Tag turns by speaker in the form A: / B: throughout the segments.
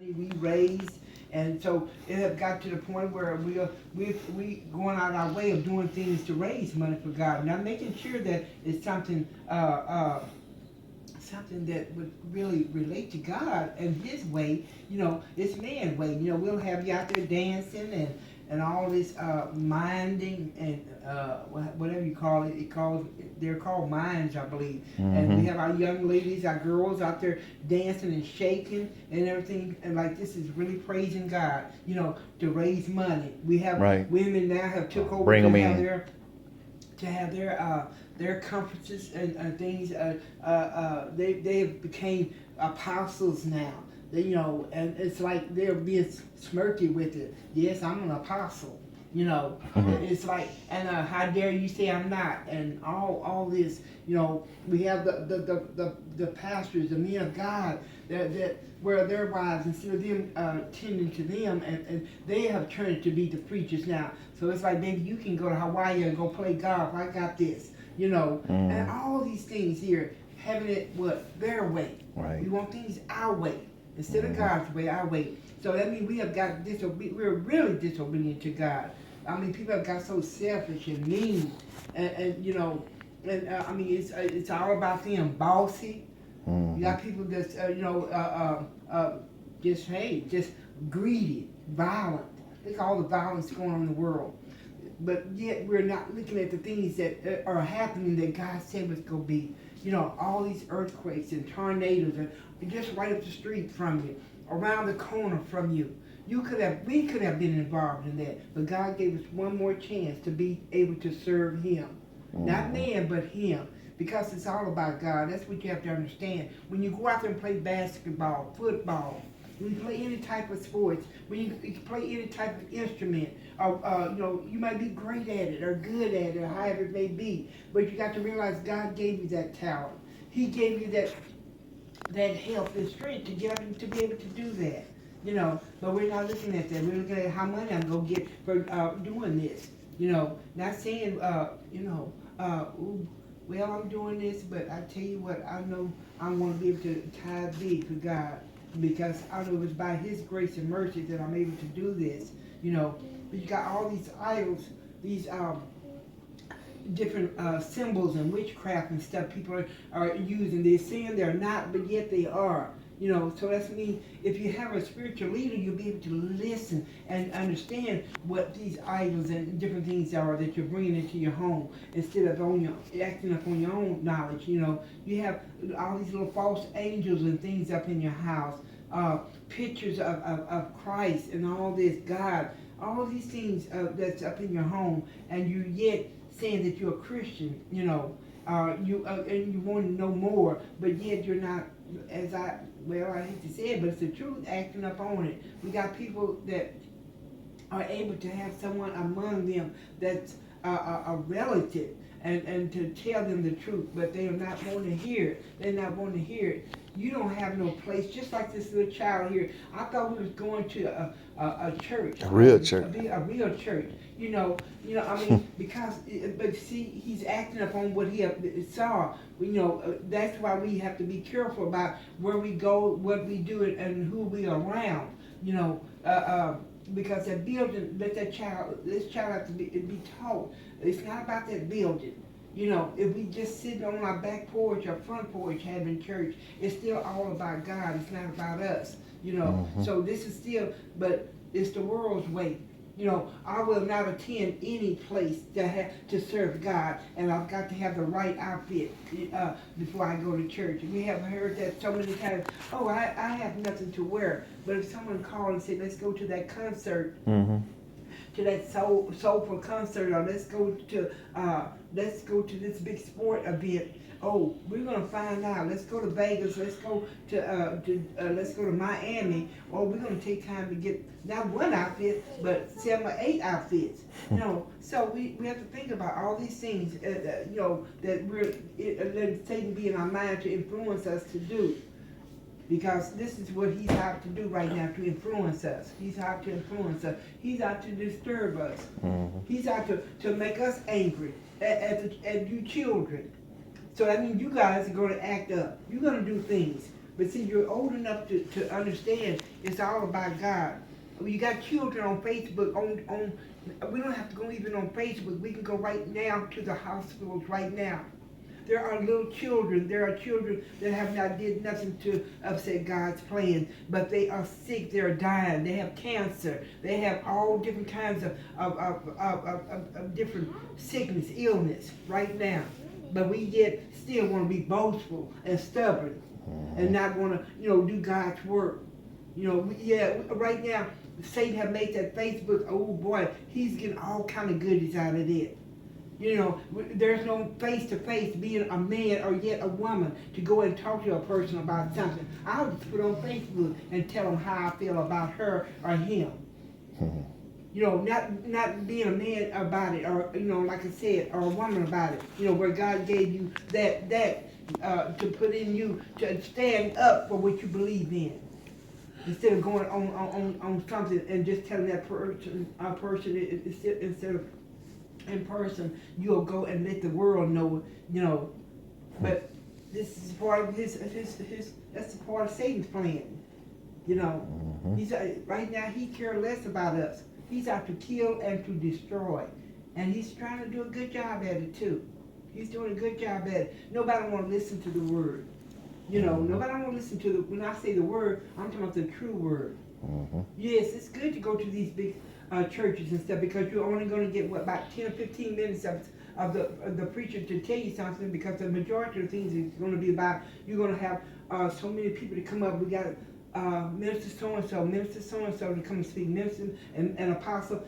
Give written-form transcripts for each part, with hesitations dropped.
A: we raised, and so it have got to the point where we going out our way of doing things to raise money for God. Now making sure that it's something that would really relate to God and His way. It's man way. We'll have you out there dancing and all this minding and whatever you call it. They're called minds, I believe. And we
B: Mm-hmm.
A: have our young ladies, our girls out there dancing and shaking and everything. And like this is really praising God. To raise money. We have
B: Right.
A: women now have took over
B: Bring
A: to
B: them
A: have
B: in.
A: their conferences and things. They have became apostles now. And it's like they're being smirky with it. Yes, I'm an apostle.
B: Mm-hmm.
A: It's like, and how dare you say I'm not, and all this. We have the pastors, the men of God, that where their wives, instead of them tending to them, and they have turned to be the preachers now. So it's like, baby, you can go to Hawaii and go play golf. I got this. And
B: Mm-hmm.
A: all these things here, having it their way.
B: Right.
A: We want things our way instead of
B: Mm-hmm.
A: God's way, our way. So that means we have got we're really disobedient to God. I mean, people have got so selfish and mean, and I mean, it's all about them, bossy. You
B: Mm-hmm.
A: got people that's just greedy, violent. Look at all the violence going on in the world. But yet we're not looking at the things that are happening that God said was going to be. All these earthquakes and tornadoes are just right up the street from you, around the corner from you. We could have been involved in that, but God gave us one more chance to be able to serve Him. Not
B: Mm-hmm.
A: man, but Him. Because it's all about God. That's what you have to understand. When you go out there and play basketball, football, when you play any type of sports, when you play any type of instrument, or you might be great at it or good at it, or however it may be. But you got to realize God gave you that talent. He gave you that health and strength to get up and to be able to do that. But we're not looking at that. We're looking at how money I'm gonna get for doing this. Not saying ooh, well, I'm doing this, but I tell you what, I know I'm going to be able to tithe big for God because I know it's by His grace and mercy that I'm able to do this. But you got all these idols, these different symbols and witchcraft and stuff people are using. They're saying they're not, but yet they are. So that's mean if you have a spiritual leader, you'll be able to listen and understand what these idols and different things are that you're bringing into your home instead of acting upon your own knowledge. You have all these little false angels and things up in your house, pictures of Christ and all this, God, all these things that's up in your home, and you yet saying that you're a Christian. And you want to know more, but yet you're not, I hate to say it, but it's the truth, acting up on it. We got people that are able to have someone among them that's a relative and to tell them the truth, but they are not wanting to hear it. They're not wanting to hear it. You don't have no place, just like this little child here. I thought we was going to a church,
B: A real church.
A: a real church. I mean, because, but see, he's acting upon what he saw. That's why we have to be careful about where we go, what we do, and who we are around. Because that building, this child has to be taught. It's not about that building. If we just sitting on our back porch or front porch having church, it's still all about God. It's not about us.
B: Mm-hmm.
A: So this is still, but it's the world's way. I will not attend any place to serve God, and I've got to have the right outfit before I go to church. We have heard that so many times. Oh, I have nothing to wear. But if someone called and said, "Let's go to that concert,"
B: Mm-hmm.
A: to that soulful concert, or let's go to this big sport event. Oh, we're gonna find out. Let's go to Vegas. Let's go to Miami. Or we're gonna take time to get not one outfit, but 7 or 8 outfits. So we have to think about all these things. That let Satan be in our mind to influence us to do. Because this is what he's out to do right now, to influence us. He's out to influence us. He's out to disturb us.
B: Mm-hmm.
A: He's out to make us angry at you children. So that means you guys are going to act up. You're going to do things. But see, you're old enough to understand it's all about God. You got children on Facebook, we don't have to go even on Facebook. We can go right now to the hospitals right now. There are little children, there are children that have not did nothing to upset God's plan, but they are sick, they are dying, they have cancer, they have all different kinds of different sickness, illness right now. But we yet still want to be boastful and stubborn and not want to, do God's work. Right now, Satan have made that Facebook, oh boy, he's getting all kind of goodies out of it. There's no face-to-face being a man or yet a woman to go and talk to a person about something. I'll just put on Facebook and tell them how I feel about her or him. Not being a man about it, or like I said, or a woman about it. Where God gave you that to put in you to stand up for what you believe in, instead of going on something and just telling that person instead of in person, you'll go and let the world know. But this is part of his that's the part of Satan's plan. He's right now he cares less about us. He's out to kill and to destroy, and he's trying to do a good job at it too. He's doing a good job at it. Nobody want to listen to the word. Nobody want to listen to when I say the word, I'm talking about the true word. Yes, it's good to go to these big churches and stuff, because you're only going to get about 10 or 15 minutes of the preacher to tell you something, because the majority of things is going to be about, you're going to have so many people to come up. We got Minister so-and-so, Minister so-and-so to come and speak, Minister and Apostle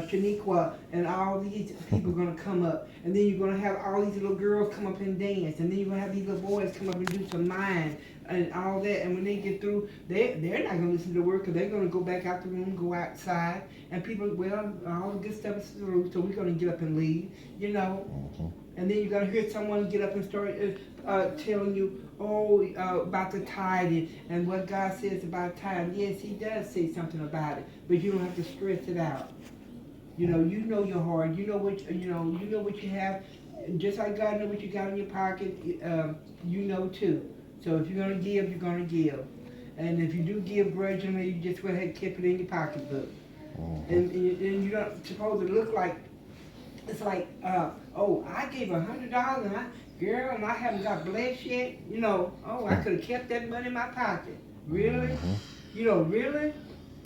A: Shaniqua, and all these people are going to come up. And then you're going to have all these little girls come up and dance, and then you're going to have these little boys come up and do some mime and all that. And when they get through, they're not going to listen to the word, because they're going to go back out the room, go outside, and people, well, all the good stuff is through, so we're going to get up and leave, And then you're going to hear someone get up and start telling you, about the tithing and what God says about tithing. Yes, he does say something about it, but you don't have to stress it out. You know your heart. You know what you have. Just like God knows what you got in your pocket, you know too. So if you're going to give, you're going to give. And if you do give grudgingly, you just went ahead and kept it in your pocketbook. And you don't supposed to look like, it's like, I gave $100 and I haven't got blessed yet. I could have kept that money in my pocket. Really? Really?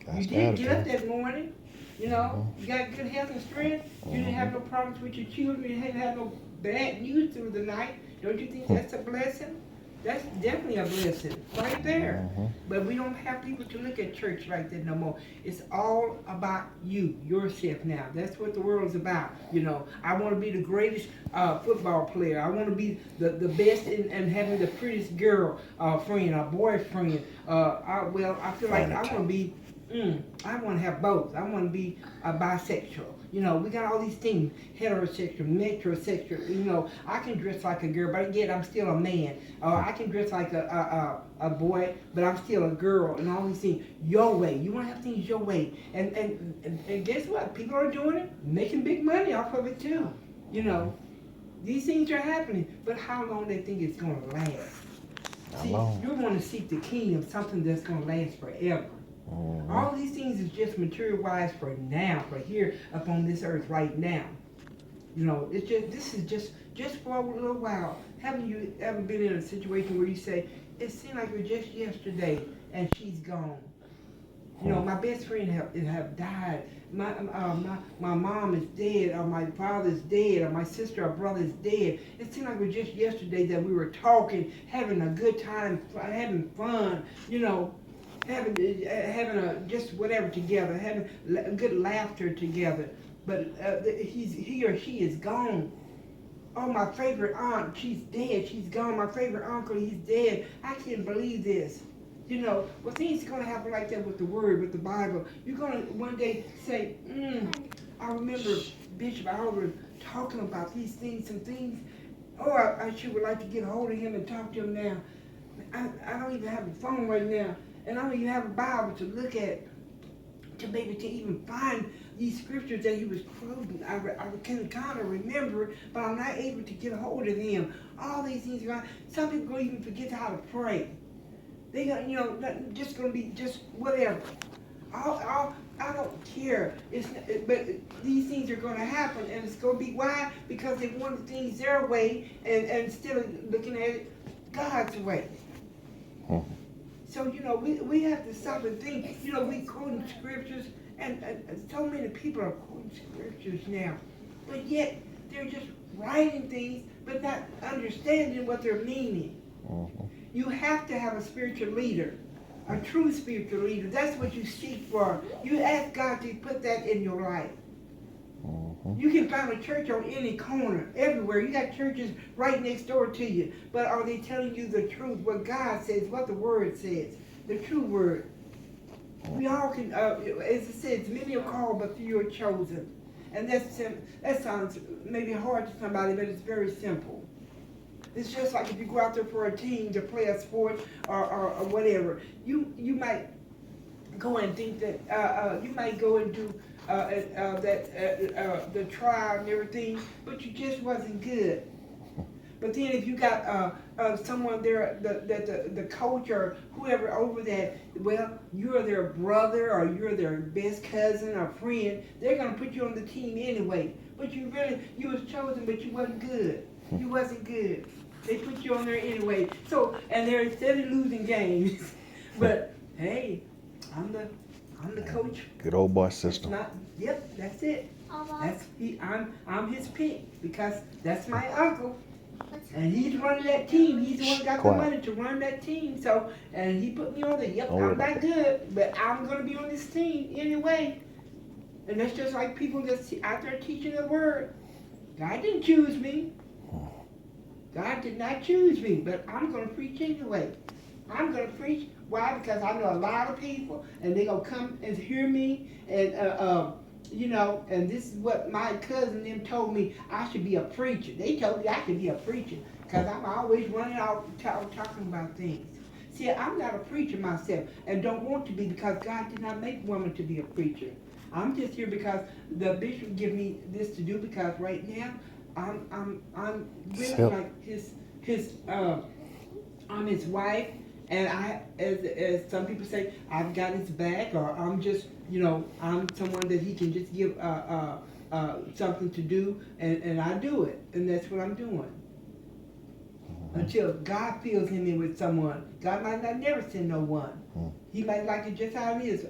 C: That's
A: you did get up that morning. You got good health and strength. You didn't have no problems with your children. You didn't have no bad news through the night. Don't you think that's a blessing? That's definitely a blessing right there. But we don't have people to look at church like that no more. It's all about you, yourself now. That's what the world is about. I want to be the greatest football player. I want to be the best in having the prettiest girl friend or boyfriend. I feel like I want to be, I want to have both. I want to be a bisexual. We got all these things, heterosexual, metrosexual. I can dress like a girl, but yet I'm still a man. I can dress like a boy, but I'm still a girl, and all these things. Your way. You want to have things your way. And guess what? People are doing it, making big money off of it too. These things are happening, but how long do they think it's going to last? See, you want to seek the kingdom, something that's going to last forever. All these things is just material-wise for now, for here upon this earth right now. It's just, this is just for a little while. Haven't you ever been in a situation where you say, it seemed like it was just yesterday and she's gone? My best friend have died. My mom is dead, or my father's dead, or my sister or brother is dead. It seemed like it was just yesterday that we were talking, having a good time, having fun, having just whatever together, having good laughter together. But he or she is gone. Oh, my favorite aunt, she's dead. She's gone. My favorite uncle, he's dead. I can't believe this. Things are going to happen like that with the Word, with the Bible. You're going to one day say, I remember Bishop Albert talking about these things and things. Oh, I sure would like to get a hold of him and talk to him now. I don't even have a phone right now. And I don't even have a Bible to look at, to maybe to even find these scriptures that he was quoting, I can kind of remember, but I'm not able to get a hold of them. All these things are going. Some people gonna even forget how to pray. They got, just gonna be just whatever. I don't care. But these things are gonna happen, and it's gonna be why? Because they want things their way, and instead of looking at it God's way. So, we have to stop and think, we quoting scriptures, and so many people are quoting scriptures now, but yet they're just writing things, but not understanding what they're meaning. You have to have a spiritual leader, a true spiritual leader. That's what you seek for. You ask God to put that in your life. You can find a church on any corner, everywhere. You got churches right next door to you. But are they telling you the truth, what God says, what the Word says, the true Word? We all can, as it says, many are called, but few are chosen. And that sounds maybe hard to somebody, but it's very simple. It's just like if you go out there for a team to play a sport or whatever. You might go and think that, you might go and do the trial and everything, but you just wasn't good. But then if you got someone there, the coach or whoever over that, well, you're their brother or you're their best cousin or friend, they're going to put you on the team anyway. But you was chosen, but you wasn't good. You wasn't good. They put you on there anyway. So, and they're steady losing games. But hey, I'm the coach.
B: Good old boy system.
A: Yep, that's it. I'm his pick because that's my uncle. And he's running that team. He's the one got the money to run that team. So, and he put me on there. Yep, I'm not good, but I'm going to be on this team anyway. And that's just like people that's out there teaching the word. God didn't choose me. God did not choose me, but I'm going to preach anyway. I'm going to preach. Why? Because I know a lot of people, and they're going to come and hear me, and, and this is what my cousin them told me, I should be a preacher. They told me I should be a preacher, because I'm always running out talking about things. See, I'm not a preacher myself, and don't want to be, because God did not make woman to be a preacher. I'm just here because the bishop gave me this to do, because right now, I'm really like I'm his wife, and I, as some people say, I've got his back, or I'm just, I'm someone that he can just give something to do, and I do it, and that's what I'm doing. Until God fills him in with someone. God might not never send no one. He might like it just how it is.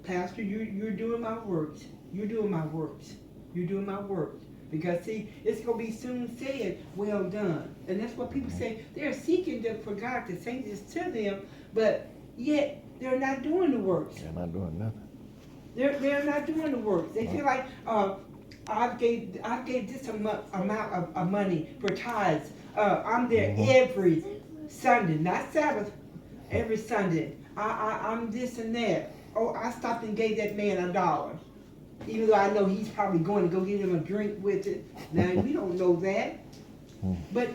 A: Pastor, you're doing my works. You're doing my works. You're doing my works. Because see, it's going to be soon said, well done. And that's what people say. They're seeking for God to say this to them, but yet they're not doing the works.
B: They're not doing nothing.
A: They're not doing the works. They feel like I gave this amount of money for tithes. I'm there every Sunday, not Sabbath, every Sunday. I'm this and that. Oh, I stopped and gave that man $1. Even though I know he's probably going to go get him a drink with it. Now, we don't know that. But,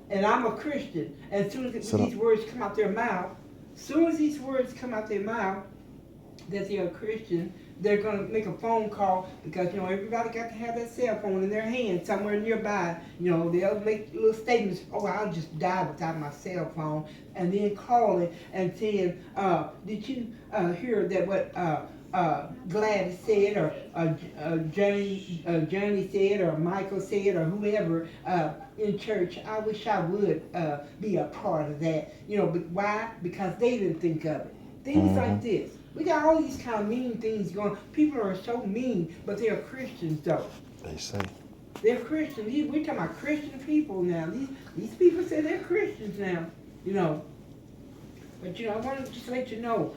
A: and I'm a Christian. And as soon as these words come out their mouth, that they're a Christian, they're going to make a phone call, because, everybody got to have that cell phone in their hand somewhere nearby. They'll make little statements, oh, I'll just die without my cell phone. And then calling and saying, did you hear that what Gladys said, or Johnny said, or Michael said, or whoever in church? I wish I would be a part of that. But why? Because they didn't think of it. Things like this. We got all these kind of mean things going. People are so mean, but they are Christians, though.
B: They say.
A: They're Christians. We're talking about Christian people now. These people say they're Christians now, But, I want to just let you know,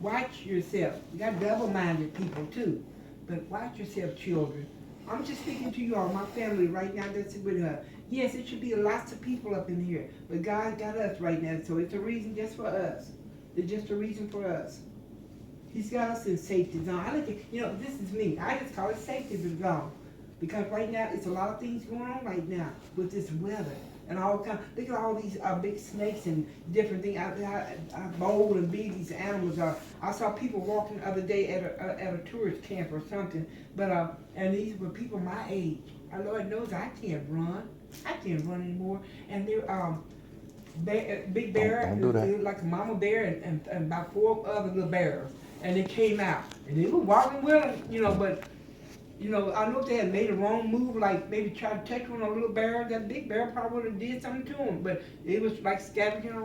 A: watch yourself. You got double-minded people, too. But watch yourself, children. I'm just speaking to you all, my family right now that's with her. Yes, it should be lots of people up in here. But God got us right now, so it's a reason just for us. It's just a reason for us. He's got us in safety zone. I like it, this is me. I just call it safety zone. Because right now, it's a lot of things going on right now with this weather. and all kind. Look at all these big snakes and different things. How bold and big these animals are. I saw people walking the other day at a tourist camp or something. But and these were people my age. Lord knows I can't run. I can't run anymore. And they're big bear,
B: Don't do that.
A: it was like a mama bear and about 4 other little bears, and they came out and they were walking with them, but. I know if they had made a wrong move, like maybe tried to touch one of the little bear, that big bear probably would have did something to him, but it was like scavenging around.